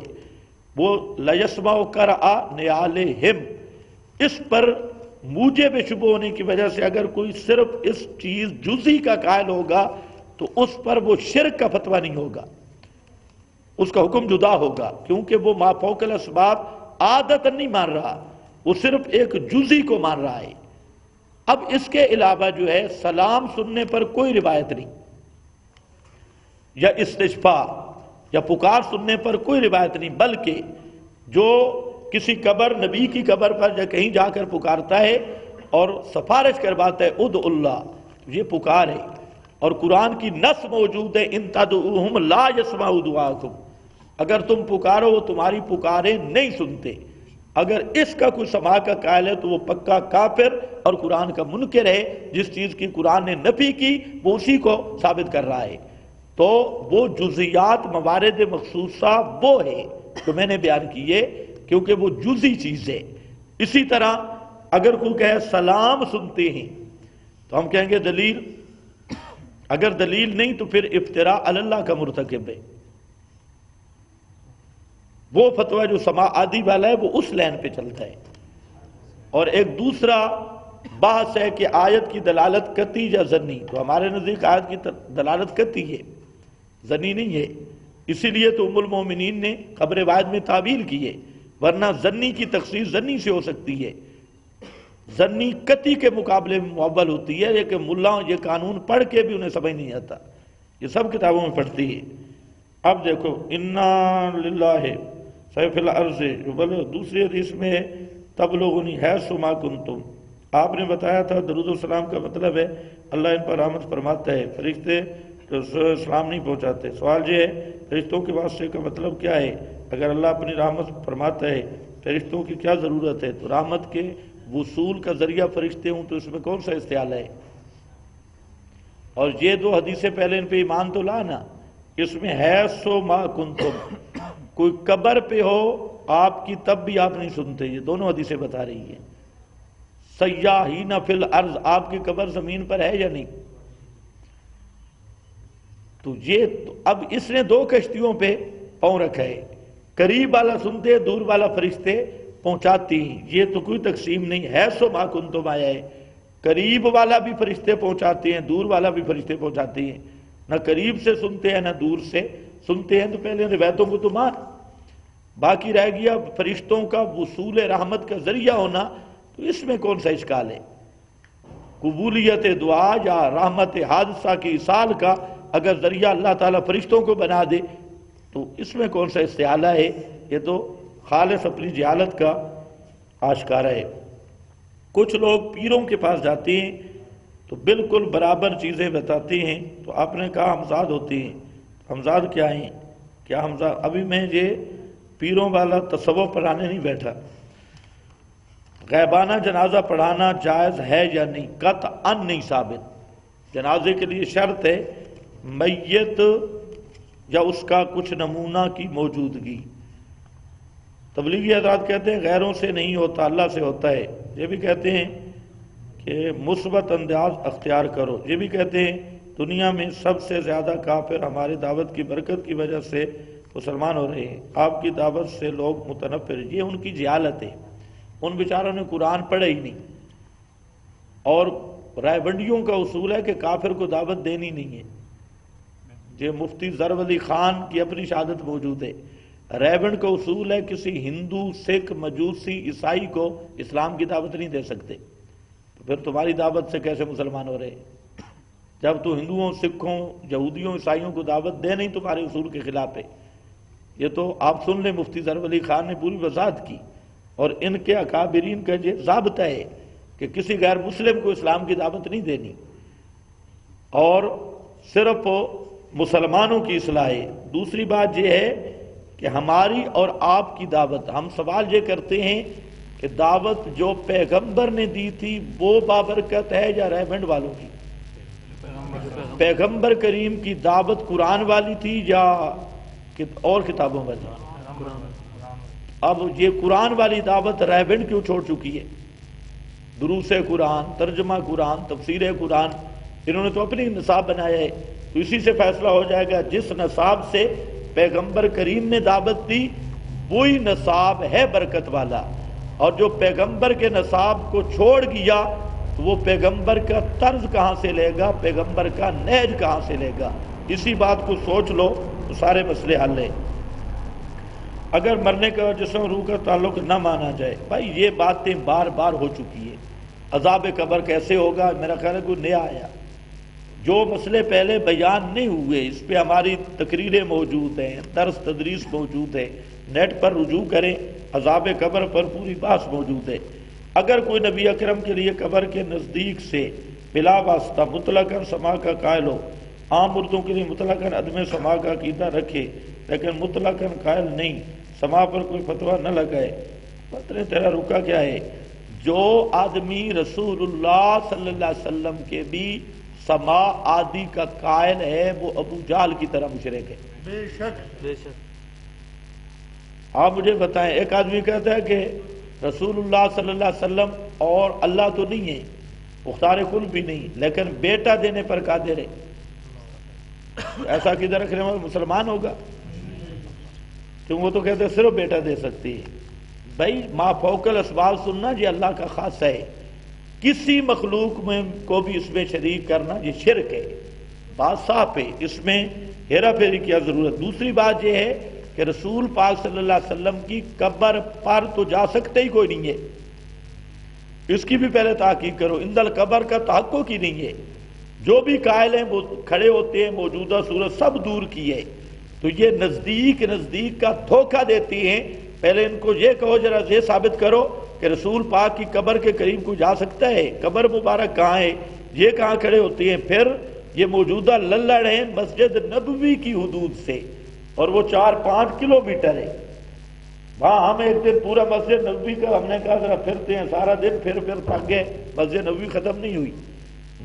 وہ لا یسمع قرأ نعالہم، اس پر موجب شبہ ہونے کی وجہ سے اگر کوئی صرف اس چیز جزئی کا قائل ہوگا تو اس پر وہ شرک کا فتویٰ نہیں ہوگا، اس کا حکم جدا ہوگا، کیونکہ وہ ما فوق الاسباب عادت نہیں مان رہا، وہ صرف ایک جزئی کو مان رہا ہے۔ اب اس کے علاوہ جو ہے سلام سننے پر کوئی روایت نہیں، یا استشفاء یا پکار سننے پر کوئی روایت نہیں، بلکہ جو کسی قبر، نبی کی قبر پر یا کہیں جا کر پکارتا ہے اور سفارش کرواتا ہے ادعو اللہ، یہ پکار ہے، اور قرآن کی نص موجود ہے ان تدعوہم لا یسمعوا دعاءکم، اگر تم پکارو وہ تمہاری پکاریں نہیں سنتے۔ اگر اس کا کوئی سماع کا قائل ہے تو وہ پکا کافر اور قرآن کا منکر ہے، جس چیز کی قرآن نے نفی کی وہ اسی کو ثابت کر رہا ہے۔ تو وہ جزیات موارد مخصوصہ وہ ہے جو میں نے بیان کیے، کیونکہ وہ جزئی چیز ہے۔ اسی طرح اگر کوئی کہے سلام سنتے ہیں تو ہم کہیں گے دلیل، اگر دلیل نہیں تو پھر افتراء علی اللہ کا مرتکب ہے۔ وہ فتویٰ جو سماع عادی والا ہے وہ اس لائن پہ چلتا ہے۔ اور ایک دوسرا بحث ہے کہ آیت کی دلالت قطعی یا ظنی، تو ہمارے نزدیک آیت کی دلالت قطعی ہے، ظنی نہیں ہے، اسی لیے تو ام المومنین نے قبر واحد میں تعبیر کی ہے، ورنہ ظنی کی تخصیص ظنی سے ہو سکتی ہے، ظنی قطعی کے مقابلے میں معول ہوتی ہے، لیکن ملاؤں یہ قانون پڑھ کے بھی انہیں سمجھ نہیں آتا یہ سب کتابوں میں پڑھتی ہے۔ اب دیکھو انا للہ سیف الارض، دوسری حدیث میں ہے تبلغنی حیث ما کنتم، آپ نے بتایا تھا درود السلام کا مطلب ہے اللہ ان پر رحمت فرماتا ہے، فرشتے سلام نہیں پہنچاتے۔ سوال یہ ہے فرشتوں کے واسطے کا مطلب کیا ہے؟ اگر اللہ اپنی رحمت فرماتا ہے فرشتوں کی کیا ضرورت ہے؟ تو رحمت کے وصول کا ذریعہ فرشتے ہوں تو اس میں کون سا استعالہ ہے؟ اور یہ دو حدیثیں پہلے ان پہ ایمان تو لا نا، اس میں ہے سو ما کنتم، کوئی قبر پہ ہو آپ کی تب بھی آپ نہیں سنتے، یہ دونوں حدیثیں بتا رہی ہیں۔ سیاحین فی الارض، آپ کی قبر زمین پر ہے یا نہیں؟ تو یہ اب اس نے دو کشتیوں پہ پاؤں رکھا ہے، قریب والا سنتے دور والا فرشتے پہنچاتی ہیں، یہ تو کوئی تقسیم نہیں ہے سو ما کنتم آیا ہے، قریب والا بھی فرشتے پہنچاتے ہیں دور والا بھی فرشتے پہنچاتے ہیں، نہ قریب سے سنتے ہیں نہ دور سے سنتے ہیں، تو پہلے روایتوں کو تو مان، باقی رہ گیا فرشتوں کا وصول رحمت کا ذریعہ ہونا، تو اس میں کون سا اشکال ہے؟ قبولیت دعا یا رحمت حادثہ کی اصال کا اگر ذریعہ اللہ تعالیٰ فرشتوں کو بنا دے تو اس میں کون سا استعالہ ہے؟ یہ تو خالص اپنی جہالت کا آشکارا ہے۔ کچھ لوگ پیروں کے پاس جاتے ہیں تو بالکل برابر چیزیں بتاتے ہیں، تو آپ نے کہا ہمزاد ہوتے ہیں، ہمزاد کیا ہیں؟ کیا ہمزاد؟ ابھی میں یہ پیروں والا تصوف پڑھانے نہیں بیٹھا، غیبانہ جنازہ پڑھانا جائز ہے یا نہیں؟ قطعاً نہیں ثابت۔ جنازے کے لیے شرط ہے میت یا اس کا کچھ نمونہ کی موجودگی۔ تبلیغی حضرات کہتے ہیں غیروں سے نہیں ہوتا اللہ سے ہوتا ہے، یہ بھی کہتے ہیں کہ مثبت انداز اختیار کرو، یہ بھی کہتے ہیں دنیا میں سب سے زیادہ کافر ہماری دعوت کی برکت کی وجہ سے مسلمان ہو رہے ہیں، آپ کی دعوت سے لوگ متنفر، یہ ان کی جہالت ہے، ان بیچاروں نے قرآن پڑھا ہی نہیں، اور رائے بنڈیوں کا اصول ہے کہ کافر کو دعوت دینی نہیں ہے، یہ مفتی ظفر علی خان کی اپنی شہادت موجود ہے، ریبنڈ کا اصول ہے کسی ہندو سکھ مجوسی عیسائی کو اسلام کی دعوت نہیں دے سکتے، تو پھر تمہاری دعوت سے کیسے مسلمان ہو رہے ہیں؟ جب تو ہندوؤں سکھوں یہودیوں عیسائیوں کو دعوت دے نہیں تمہارے اصول کے خلاف ہے۔ یہ تو آپ سن لیں مفتی ظفر علی خان نے پوری وضاحت کی، اور ان کے اکابرین کا یہ ضابطہ ہے کہ کسی غیر مسلم کو اسلام کی دعوت نہیں دینی، اور صرف مسلمانوں کی اصلاح ہے۔ دوسری بات یہ ہے کہ ہماری اور آپ کی دعوت، ہم سوال یہ کرتے ہیں کہ دعوت جو پیغمبر نے دی تھی وہ بابرکت ہے یا ریبنڈ والوں کی؟ پیغمبر کریم کی دعوت قرآن والی تھی یا اور کتابوں والی؟ اب یہ قرآن والی دعوت ریبنڈ کیوں چھوڑ چکی ہے؟ دروس قرآن، ترجمہ قرآن، تفسیر قرآن، انہوں نے تو اپنی نصاب بنایا ہے، تو اسی سے فیصلہ ہو جائے گا جس نصاب سے پیغمبر کریم نے دعوت دی وہی نصاب ہے برکت والا، اور جو پیغمبر کے نصاب کو چھوڑ گیا تو وہ پیغمبر کا طرز کہاں سے لے گا، پیغمبر کا نہج کہاں سے لے گا؟ اسی بات کو سوچ لو تو سارے مسئلے حل ہیں۔ اگر مرنے کا جسم روح کا تعلق نہ مانا جائے، بھائی یہ باتیں بار بار ہو چکی ہے، عذاب قبر کیسے ہوگا؟ میرا خیال ہے کوئی نیا آیا، جو مسئلے پہلے بیان نہیں ہوئے اس پہ ہماری تقریریں موجود ہیں، درس تدریس موجود ہے، نیٹ پر رجوع کریں، عذاب قبر پر پوری بحث موجود ہے۔ اگر کوئی نبی اکرم کے لیے قبر کے نزدیک سے بلا واسطہ مطلقاً سما کا قائل ہو، عام مردوں کے لیے مطلقاً عدم سما کا عقیدہ رکھے لیکن مطلقاً قائل نہیں، سما پر کوئی فتویٰ نہ لگائے، پتہ تیرا رکا کیا ہے؟ جو آدمی رسول اللہ صلی اللہ علیہ وسلم کے بھی سما آدی کا قائل ہے وہ ابو جہل کی طرح مشرک ہے۔ بے شک بے شک۔ آپ مجھے بتائیں، ایک آدمی کہتا ہے کہ رسول اللہ صلی اللہ علیہ وسلم اور اللہ تو نہیں ہے، مختار کل بھی نہیں، لیکن بیٹا دینے پر قادر ہے، ایسا کدھر رکھنے والا مسلمان ہوگا؟ کیوں وہ تو کہتے ہیں صرف بیٹا دے سکتی ہے۔ بھائی ما فوق الاسباب سننا یہ اللہ کا خاص ہے، کسی مخلوق میں کو بھی اس میں شریک کرنا یہ شرک ہے، بات صاف ہے، اس میں ہیرا پھیری کی ضرورت۔ دوسری بات یہ ہے کہ رسول پاک صلی اللہ علیہ وسلم کی قبر پر تو جا سکتے ہی کوئی نہیں ہے، اس کی بھی پہلے تحقیق کرو، اندل قبر کا تحقق ہی نہیں ہے، جو بھی قائل ہیں وہ کھڑے ہوتے ہیں موجودہ صورت سب دور کی ہے. تو یہ نزدیک کا دھوکہ دیتی ہیں. پہلے ان کو یہ کہو ذرا یہ ثابت کرو کہ رسول پاک کی قبر کے قریب کوئی جا سکتا ہے؟ قبر مبارک کہاں ہے؟ یہ کہاں کھڑے ہوتے ہیں؟ پھر یہ موجودہ للڑ ہیں مسجد نبوی کی حدود سے، اور وہ 4-5 کلومیٹر ہے. وہاں ہم ایک دن پورا مسجد نبوی کا ہم نے کہا ذرا پھرتے ہیں، سارا دن پھر تھک گئے. مسجد نبوی ختم نہیں ہوئی.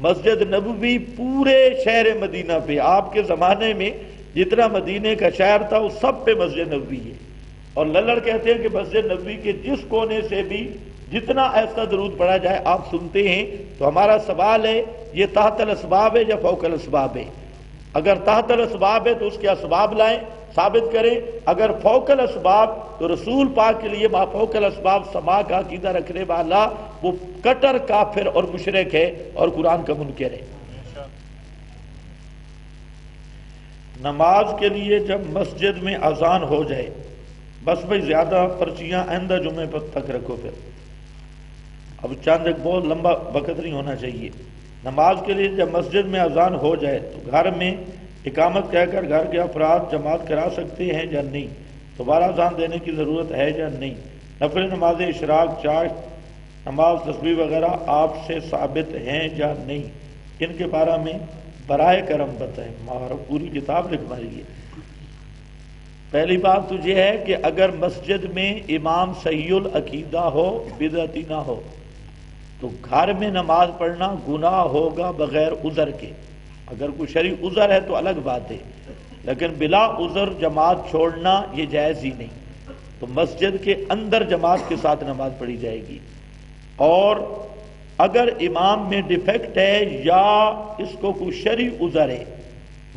مسجد نبوی پورے شہر مدینہ پہ، آپ کے زمانے میں جتنا مدینے کا شہر تھا وہ سب پہ مسجد نبوی ہے. اور للڑ کہتے ہیں کہ مسجد نبوی کے جس کونے سے بھی جتنا ایسا درود پڑھا جائے آپ سنتے ہیں. تو ہمارا سوال ہے یہ تحت الاسباب ہے یا فوق الاسباب ہے؟ اگر تحت الاسباب ہے تو اس کے اسباب لائیں، ثابت کریں. اگر فوق الاسباب تو رسول پاک کے لیے ما فوق الاسباب سما کا عقیدہ رکھنے والا وہ کٹر کافر اور مشرک ہے اور قرآن کا منکر ہے. نماز کے لیے جب مسجد میں اذان ہو جائے، بس بھائی زیادہ پرچیاں آئندہ جمعے پر تک رکھو. پھر اب چاند ایک بہت لمبا وقت نہیں ہونا چاہیے. نماز کے لیے جب مسجد میں اذان ہو جائے تو گھر میں اقامت کہہ کر گھر کے افراد جماعت کرا سکتے ہیں یا نہیں؟ دوبارہ اذان دینے کی ضرورت ہے یا نہیں؟ نفل نماز اشراق، چاشت نماز، تسبیح وغیرہ آپ سے ثابت ہیں یا نہیں؟ ان کے بارے میں برائے کرم بتائیں. پوری کتاب لکھوائیے. پہلی بات تو یہ ہے کہ اگر مسجد میں امام صحیح العقیدہ ہو، بدعتی نہ ہو، تو گھر میں نماز پڑھنا گناہ ہوگا بغیر عذر کے. اگر کوئی شرعی عذر ہے تو الگ بات ہے، لیکن بلا عذر جماعت چھوڑنا یہ جائز ہی نہیں. تو مسجد کے اندر جماعت کے ساتھ نماز پڑھی جائے گی. اور اگر امام میں ڈیفیکٹ ہے یا اس کو کوئی شرعی عذر ہے،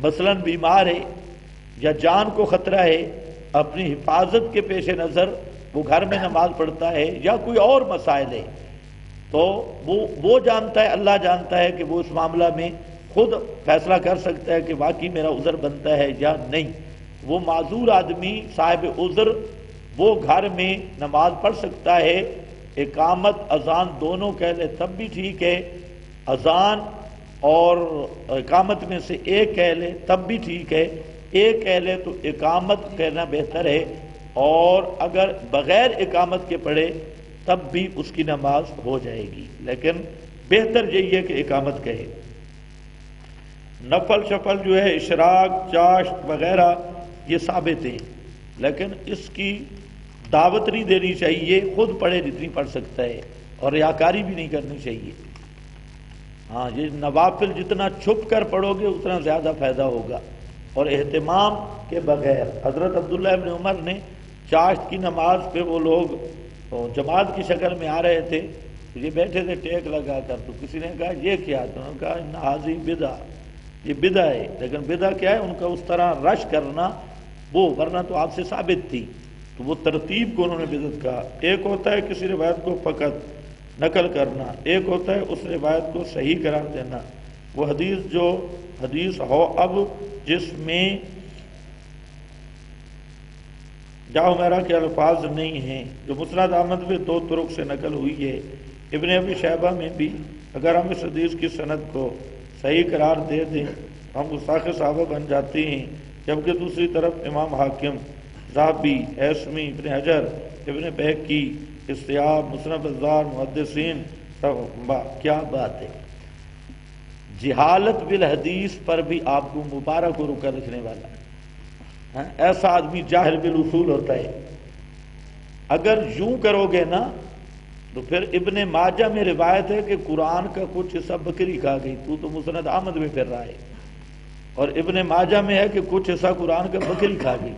مثلا بیمار ہے یا جان کو خطرہ ہے، اپنی حفاظت کے پیش نظر وہ گھر میں نماز پڑھتا ہے، یا کوئی اور مسائل ہے، تو وہ جانتا ہے، اللہ جانتا ہے کہ وہ اس معاملہ میں خود فیصلہ کر سکتا ہے کہ واقعی میرا عذر بنتا ہے یا نہیں. وہ معذور آدمی صاحب عذر وہ گھر میں نماز پڑھ سکتا ہے. اقامت اذان دونوں کہہ لے تب بھی ٹھیک ہے، اذان اور اقامت میں سے ایک کہہ لے تب بھی ٹھیک ہے. ایک کہہ لے تو اقامت کہنا بہتر ہے، اور اگر بغیر اقامت کے پڑھے تب بھی اس کی نماز ہو جائے گی، لیکن بہتر یہی ہے کہ اقامت کہے. نفل شفل جو ہے اشراق، چاشت وغیرہ یہ ثابت ہیں، لیکن اس کی دعوت نہیں دینی چاہیے. خود پڑھے جتنی پڑھ سکتا ہے، اور ریاکاری بھی نہیں کرنی چاہیے. ہاں یہ نوافل جتنا چھپ کر پڑھو گے اتنا زیادہ فائدہ ہوگا. اور اہتمام کے بغیر حضرت عبداللہ ابن عمر نے چاشت کی نماز پہ وہ لوگ جماعت کی شکل میں آ رہے تھے، یہ بیٹھے تھے ٹیک لگا کر، تو کسی نے کہا یہ کیا؟ تو انہوں نے کہا ان حاضی بدع، یہ بدع ہے. لیکن بدع کیا ہے؟ ان کا اس طرح رش کرنا، وہ ورنہ تو آپ سے ثابت تھی. تو وہ ترتیب کو انہوں نے بدعت کہا. ایک ہوتا ہے کسی روایت کو فقط نقل کرنا، ایک ہوتا ہے اس روایت کو صحیح قرار دینا. وہ حدیث ہو اب جس میں جاؤ میرا کے الفاظ نہیں ہیں، جو مسند احمد میں 2 طرق سے نقل ہوئی ہے، ابن ابی شیبہ میں بھی، اگر ہم اس حدیث کی سند کو صحیح قرار دے دیں ہم گستاخ صحابہ بن جاتے ہیں. جبکہ دوسری طرف امام حاکم، ذہبی، ہیثمی، ابن حجر، ابن بہقی، استیاب، مسند بزار، محدثین، کیا بات ہے. جہالت بالحدیث پر بھی آپ کو مبارک و رکا لکھنے والا. ایسا آدمی جاہل بالاصول ہوتا ہے. اگر یوں کرو گے نا تو پھر ابن ماجہ میں روایت ہے کہ قرآن کا کچھ حصہ بکری کھا گئی، تو مسند احمد میں پھر رہا ہے. اور ابن ماجہ میں ہے کہ کچھ حصہ قرآن کا بکری کھا گئی.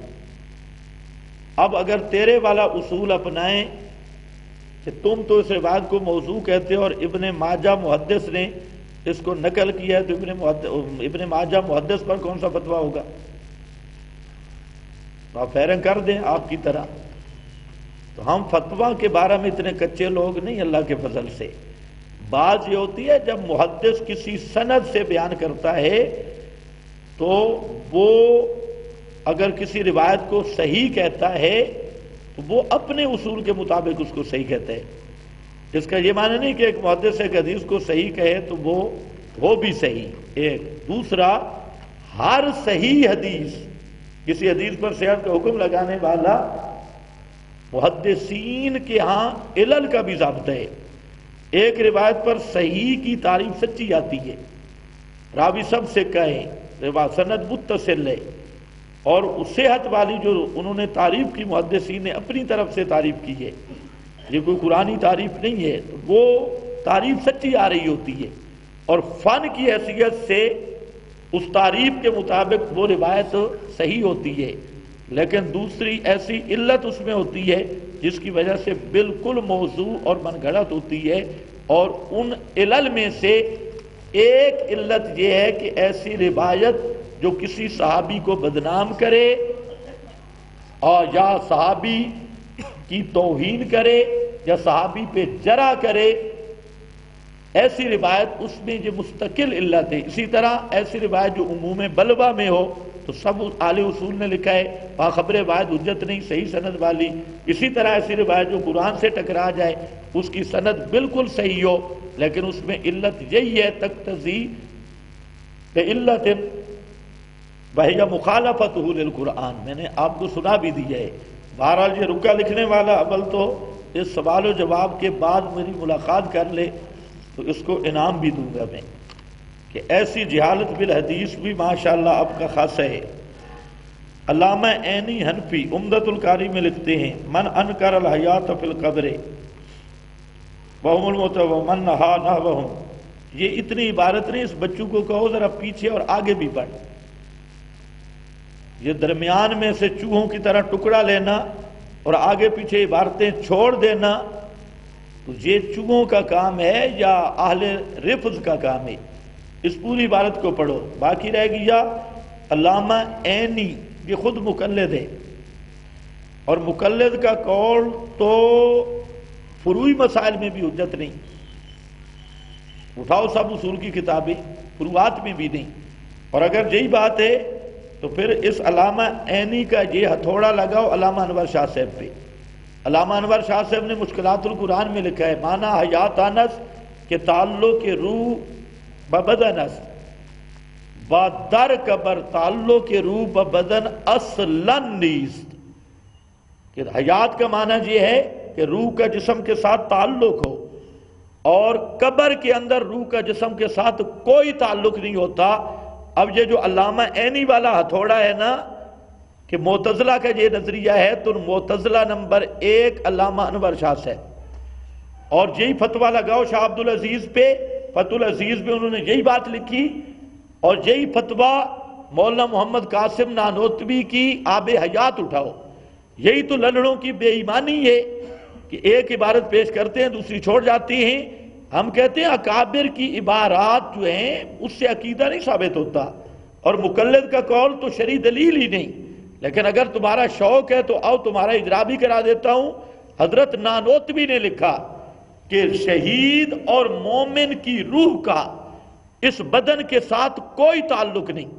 اب اگر تیرے والا اصول اپنائیں کہ تم تو اس روایت کو موضوع کہتے ہو اور ابن ماجہ محدث نے اس کو نقل کیا ہے، تو ابن ماجہ محدث پر کون سا فتویٰ ہوگا؟ تو آپ فیرنگ کر دیں آپ کی طرح. تو ہم فتویٰ کے بارے میں اتنے کچے لوگ نہیں اللہ کے فضل سے. بات یہ ہوتی ہے جب محدث کسی سند سے بیان کرتا ہے تو وہ اگر کسی روایت کو صحیح کہتا ہے تو وہ اپنے اصول کے مطابق اس کو صحیح کہتا ہے. اس کا یہ معنی نہیں کہ ایک محدث ایک حدیث کو صحیح کہے تو وہ بھی صحیح. ایک دوسرا، ہر صحیح حدیث، کسی حدیث پر صحت کا حکم لگانے والا محدثین کے ہاں علل کا بھی ضابطہ ہے۔ ایک روایت پر صحیح کی تعریف سچی آتی ہے، راوی سب سے کہیں روایت سند متصل ہے، اور اس صحت والی جو انہوں نے تعریف کی محدثین نے اپنی طرف سے تعریف کی ہے، یہ کوئی قرآنی تعریف نہیں ہے، تو وہ تعریف سچی آ رہی ہوتی ہے، اور فن کی حیثیت سے اس تعریف کے مطابق وہ روایت صحیح ہوتی ہے، لیکن دوسری ایسی علت اس میں ہوتی ہے جس کی وجہ سے بالکل موضوع اور من گھڑت ہوتی ہے، اور ان علل میں سے ایک علت یہ ہے کہ ایسی روایت جو کسی صحابی کو بدنام کرے اور یا صحابی کی توہین کرے یا صحابی پہ جرح کرے، ایسی روایت اس میں جو مستقل علت ہے۔ اسی طرح ایسی روایت جو عموم بلوہ میں ہو تو سب اہل اصول نے لکھا ہے باخبر روایت حجت نہیں، صحیح سند والی۔ اسی طرح ایسی روایت جو قرآن سے ٹکرا جائے اس کی سند بالکل صحیح ہو، لیکن اس میں علت یہی ہے تقتضی بعلت وہی مخالفتہ للقرآن۔ میں نے آپ کو سنا بھی دیا ہے۔ بہرحال یہ رکا لکھنے والا اول تو اس سوال و جواب کے بعد میری ملاقات کر لے تو اس کو انعام بھی دوں گا میں، کہ ایسی جہالت بالحدیث بھی ماشاءاللہ آپ کا خاصہ ہے۔ علامہ عینی حنفی عمدۃ القاری میں لکھتے ہیں من انکر الحیات فی القبر وهم الموت ومن نہا نحوهم، یہ اتنی عبارت نہیں، اس بچوں کو کہو ذرا پیچھے اور آگے بھی پڑھ، یہ درمیان میں سے چوہوں کی طرح ٹکڑا لینا اور آگے پیچھے عبارتیں چھوڑ دینا، تو یہ چوہوں کا کام ہے یا اہل رفض کا کام ہے؟ اس پوری عبارت کو پڑھو۔ باقی رہ گیا علامہ عینی، یہ خود مقلد ہے، اور مقلد کا قول تو فروعی مسائل میں بھی حجت نہیں، اٹھاؤ سب اصول کی کتابیں، فروعات میں بھی نہیں، اور اگر یہی بات ہے تو پھر اس علامہ عینی کا یہ ہتھوڑا لگاؤ علامہ انور شاہ صاحب پہ۔ علامہ انور شاہ صاحب نے مشکلات القرآن میں لکھا ہے مانا حیات انس کہ تعلق روح ببدن است با در قبر تعلق روح ببدن اصلا نیست، کہ حیات کا معنی یہ ہے کہ روح کا جسم کے ساتھ تعلق ہو، اور قبر کے اندر روح کا جسم کے ساتھ کوئی تعلق نہیں ہوتا۔ اب یہ جو علامہ عینی والا ہتھوڑا ہے نا کہ معتزلہ کا یہ نظریہ ہے، تو معتزلہ نمبر 1 علامہ انور شاہ صاحب، اور یہی فتویٰ لگاؤ شاہ عبدالعزیز پہ، فتح العزیز میں انہوں نے یہی بات لکھی، اور یہی فتویٰ مولانا محمد قاسم نانوتوی کی آب حیات اٹھاؤ۔ یہی تو للڑوں کی بے ایمانی ہے کہ ایک عبارت پیش کرتے ہیں دوسری چھوڑ جاتی ہیں۔ ہم کہتے ہیں اکابر کی عبارات جو ہیں اس سے عقیدہ نہیں ثابت ہوتا، اور مقلد کا قول تو شرعی دلیل ہی نہیں، لیکن اگر تمہارا شوق ہے تو آؤ تمہارا اجرا بھی کرا دیتا ہوں۔ حضرت نانوتوی نے لکھا کہ شہید اور مومن کی روح کا اس بدن کے ساتھ کوئی تعلق نہیں۔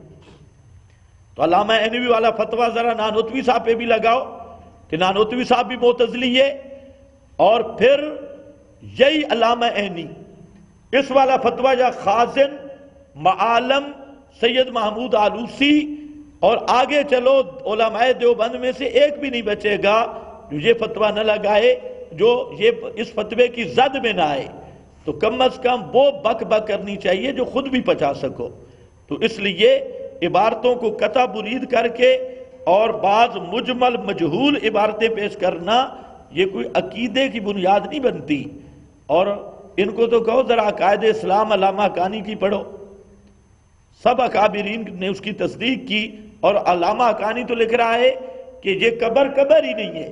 تو علامہ عینی والا فتویٰ ذرا نانوتوی صاحب پہ بھی لگاؤ کہ نانوتوی صاحب بھی معتزلی ہے، اور پھر یہی علامہ عینی اس والا فتویٰ یا خازن معالم سید محمود آلوسی، اور آگے چلو علماء دیوبند میں سے ایک بھی نہیں بچے گا جو یہ فتویٰ نہ لگائے، جو یہ اس فتوے کی زد میں نہ آئے، تو کم از کم وہ بک بک کرنی چاہیے جو خود بھی پچا سکو۔ تو اس لیے عبارتوں کو قطع برید کر کے اور بعض مجمل مجہول عبارتیں پیش کرنا یہ کوئی عقیدے کی بنیاد نہیں بنتی۔ اور ان کو تو کہو ذرا عقائد اسلام علامہ حقانی کی پڑھو، سب اکابرین نے اس کی تصدیق کی، اور علامہ حقانی تو لکھ رہا ہے کہ یہ قبر قبر ہی نہیں ہے۔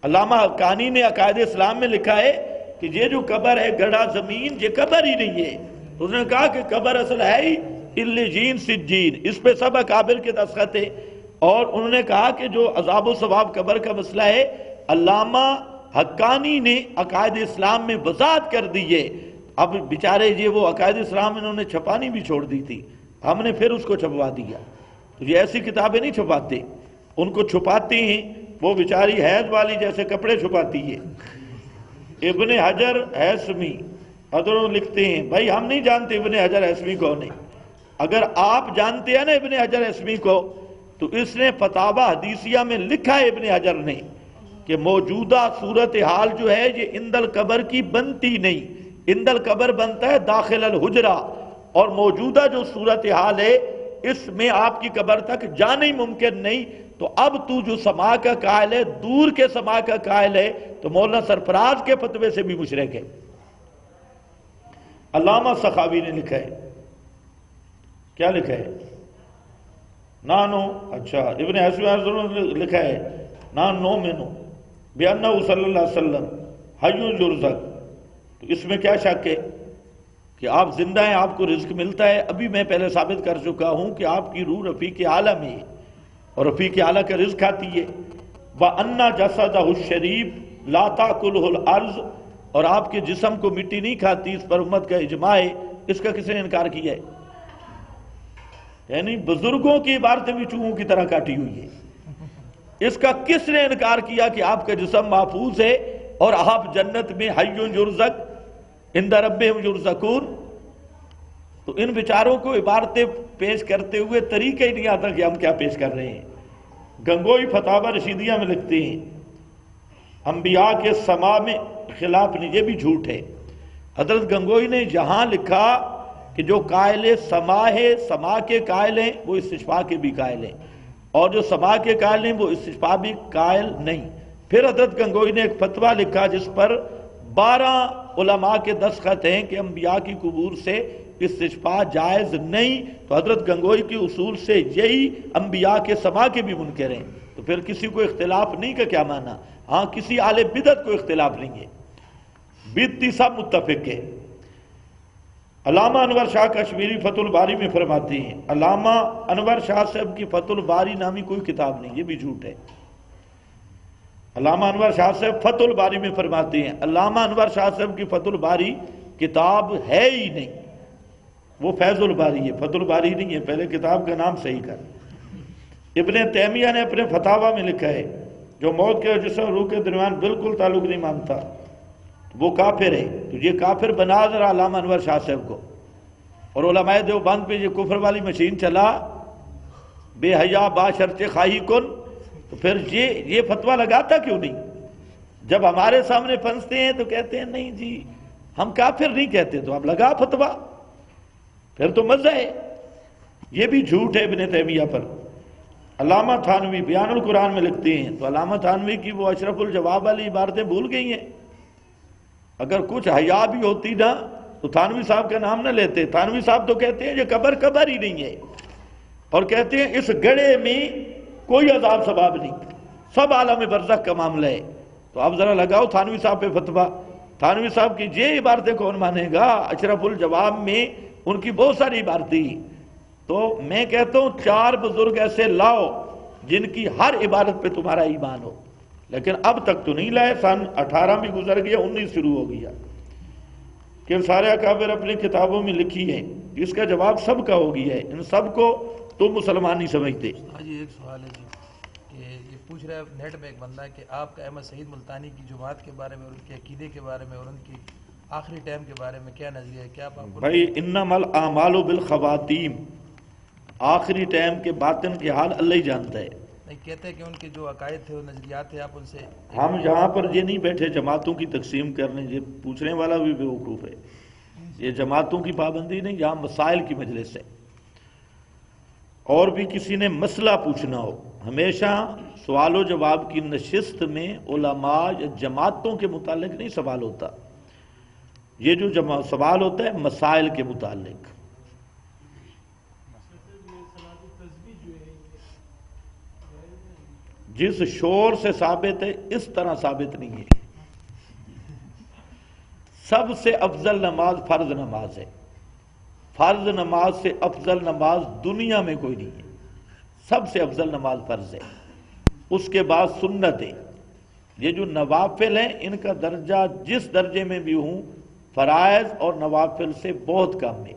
علامہ حقانی نے عقائد اسلام میں لکھا ہے کہ یہ جو قبر ہے گڑھا زمین یہ قبر ہی نہیں ہے۔ تو انہوں نے کہا کہ قبر اصل ہے ہی علیین سجین، اس پہ سب اکابر کے دستخط ہے۔ اور انہوں نے کہا کہ جو عذاب و ثواب قبر کا مسئلہ ہے علامہ حقانی نے عقائد اسلام میں وضاحت کر دی ہے۔ اب بیچارے یہ وہ عقائد اسلام انہوں نے چھپانی بھی چھوڑ دی تھی، ہم نے پھر اس کو چھپوا دیا۔ تو یہ ایسی کتابیں نہیں چھپاتے، ان کو چھپاتی ہیں وہ بیچاری حیض والی جیسے کپڑے چھپاتی ہے۔ ابن حجر ہیثمی حضرت لکھتے ہیں، بھائی ہم نہیں جانتے ابن حجر ہیثمی کون ہے، اگر آپ جانتے ہیں نا ابن حجر اسمی کو، تو اس نے فتاوی حدیثیہ میں لکھا ہے ابن حجر نے کہ موجودہ صورتحال جو ہے یہ عند القبر کی بنتی نہیں، عند القبر بنتا ہے داخل الحجرہ، اور موجودہ جو صورتحال ہے اس میں آپ کی قبر تک جانا ہی ممکن نہیں۔ تو اب تو جو سما کا قائل ہے، دور کے سما کا قائل ہے، تو مولانا سرفراز کے فتوے سے بھی مشرک ہے۔ علامہ سخاوی نے لکھا ہے، کیا لکھا ہے؟ نانو، اچھا ابن حسن نے لکھا ہے نان نو مینو بِأَنَّهُ صلی اللہ علیہ وسلم حی یرزق، تو اس میں کیا شک ہے کہ آپ زندہ ہیں، آپ کو رزق ملتا ہے۔ ابھی میں پہلے ثابت کر چکا ہوں کہ آپ کی روح رفیق اعلیٰ میں ہے اور رفیق اعلیٰ کا رزق کھاتی ہے۔ وَأَنَّ جَسَدَهُ الشَّرِيفُ لَا تَأْكُلُهُ الْأَرْضُ، اور آپ کے جسم کو مٹی نہیں کھاتی، اس پر امت کا اجماع ہے۔ اس کا کس نے انکار کیا ہے؟ یعنی بزرگوں کی عبارتیں بھی چوہوں کی طرح کاٹی ہوئی ہے۔ اس کا کس نے انکار کیا کہ آپ کا جسم محفوظ ہے اور آپ جنت میں حی یرزق عند ربہم یرزقون؟ تو ان بیچاروں کو عبارتیں پیش کرتے ہوئے طریقہ ہی نہیں آتا کہ ہم کیا پیش کر رہے ہیں۔ گنگوئی فتاوی رشیدیہ میں لکھتے ہیں انبیاء کے سما میں خلاف نہیں، یہ بھی جھوٹ ہے۔ حضرت گنگوئی نے یہاں لکھا کہ جو قائل سما ہے، سما کے قائل ہیں، وہ استشفاء کے بھی قائل ہیں، اور جو سما کے قائل ہیں وہ استشفاء بھی قائل نہیں۔ پھر حضرت گنگوئی نے ایک فتویٰ لکھا جس پر 12 علماء کے دستخط ہیں کہ انبیاء کی قبور سے استشفاء جائز نہیں۔ تو حضرت گنگوئی کی اصول سے یہی انبیاء کے سما کے بھی منکر ہیں۔ تو پھر کسی کو اختلاف نہیں کا کیا معنی؟ ہاں کسی اہل بدعت کو اختلاف نہیں ہے، بدعتی سب متفق ہے۔ علامہ انور شاہ کشمیری فتح الباری میں فرماتے ہیں، علامہ انور شاہ صاحب کی فتح الباری نامی کوئی کتاب نہیں، یہ بھی جھوٹ ہے۔ علامہ انور شاہ صاحب فتح الباری میں فرماتے ہیں علامہ انور شاہ صاحب کی فتح الباری کتاب ہے ہی نہیں، وہ فیض الباری ہے، فتح الباری نہیں ہے، پہلے کتاب کا نام صحیح کر۔ ابن تیمیہ نے اپنے فتاوی میں لکھا ہے جو موت کے جسم اور روح کے درمیان بالکل تعلق نہیں مانتا وہ کافر ہے۔ تو یہ کافر بنا ذرا علامہ انور شاہ صاحب کو، اور علماء دیوبند پہ یہ کفر والی مشین چلا بے حیا با شرط خواہی کن، تو پھر یہ فتویٰ لگاتا کیوں نہیں؟ جب ہمارے سامنے پھنستے ہیں تو کہتے ہیں نہیں جی ہم کافر نہیں کہتے، تو اب لگا فتویٰ، پھر تو مزہ ہے۔ یہ بھی جھوٹ ہے ابن تیمیہ پر۔ علامہ تھانوی بیان القرآن میں لکھتے ہیں، تو علامہ تھانوی کی وہ اشرف الجواب والی عبارتیں بھول گئی ہیں۔ اگر کچھ حیا بھی ہوتی نا تو تھانوی صاحب کا نام نہ لیتے۔ تھانوی صاحب تو کہتے ہیں یہ قبر ہی نہیں ہے، اور کہتے ہیں اس گڑھے میں کوئی عذاب ثواب نہیں، سب عالم برزخ کا معاملہ ہے۔ تو اب ذرا لگاؤ تھانوی صاحب پہ فتویٰ۔ تھانوی صاحب کی یہ عبارتیں کون مانے گا؟ اشرف الجواب میں ان کی بہت ساری عبارتیں۔ تو میں کہتا ہوں 4 بزرگ ایسے لاؤ جن کی ہر عبارت پہ تمہارا ایمان ہو، لیکن اب تک تو نہیں لائے۔ سن 18 بھی گزر گیا، 19 شروع ہو گیا کہ سارے اکابر اپنی کتابوں میں لکھی ہیں، اس کا جواب سب کا ہو گیا ہے، ان سب کو تم مسلمان نہیں سمجھتے۔ جی ایک سوال ہے جی کہ یہ پوچھ رہا ہے نیٹ میں ایک بندہ ہے کہ آپ کا احمد سعید ملتانی کی جماعت کے بارے میں اور ان کے عقیدے کے بارے میں اور ان کی آخری ٹائم کے بارے میں کیا نظریہ ہے؟ کیا آپ بھائی انما الاعمال بالخواتیم، آخری ٹائم کے باطن کے حال اللہ ہی جانتا ہے۔ نہیں کہتے کہ ان کے جو عقائد تھے وہ نظریات تھے، آپ ان سے ہم یہاں پر یہ نہیں بیٹھے جماعتوں کی تقسیم کرنے، یہ پوچھنے والا بھی بیوقوف ہے۔ یہ جماعتوں کی پابندی نہیں، یہاں مسائل کی مجلس ہے۔ اور بھی کسی نے مسئلہ پوچھنا ہو، ہمیشہ سوال و جواب کی نشست میں علماء یا جماعتوں کے متعلق نہیں سوال ہوتا، یہ جو سوال ہوتا ہے مسائل کے متعلق۔ جس شور سے ثابت ہے اس طرح ثابت نہیں ہے۔ سب سے افضل نماز فرض نماز ہے، فرض نماز سے افضل نماز دنیا میں کوئی نہیں ہے، سب سے افضل نماز فرض ہے، اس کے بعد سنت ہے۔ یہ جو نوافل ہیں ان کا درجہ جس درجے میں بھی ہوں فرائض اور نوافل سے بہت کم ہے،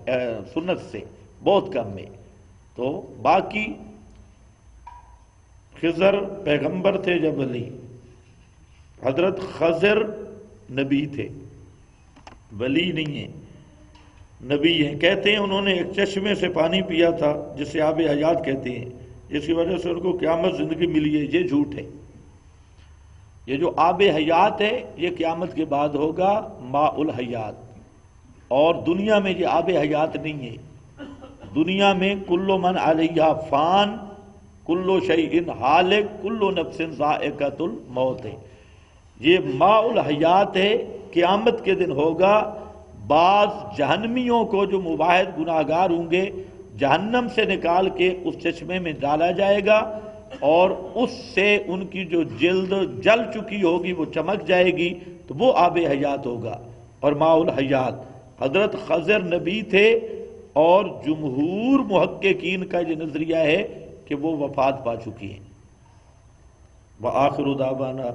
سنت سے بہت کم ہے۔ تو باقی خضر پیغمبر تھے جب علی، حضرت خضر نبی تھے، ولی نہیں ہیں۔ نبی ہیں، کہتے ہیں انہوں نے ایک چشمے سے پانی پیا تھا جسے آب حیات کہتے ہیں، جس کی وجہ سے ان کو قیامت زندگی ملی ہے، یہ جھوٹ ہے۔ یہ جو آب حیات ہے یہ قیامت کے بعد ہوگا ماء الحیات، اور دنیا میں یہ آب حیات نہیں ہے۔ دنیا میں کل من علیہا فان، کل شیء ہالک، کل نفس ذائقۃ الموت ہے۔ یہ ماء الحیات ہے، قیامت کے دن ہوگا۔ بعض جہنمیوں کو جو مباحث گناہگار ہوں گے جہنم سے نکال کے اس چشمے میں ڈالا جائے گا، اور اس سے ان کی جو جلد جل چکی ہوگی وہ چمک جائے گی، تو وہ آب حیات ہوگا اور ماء الحیات۔ حضرت خضر نبی تھے، اور جمہور محققین کا یہ نظریہ ہے کہ وہ وفات پا چکی ہیں۔ وآخر دعوانا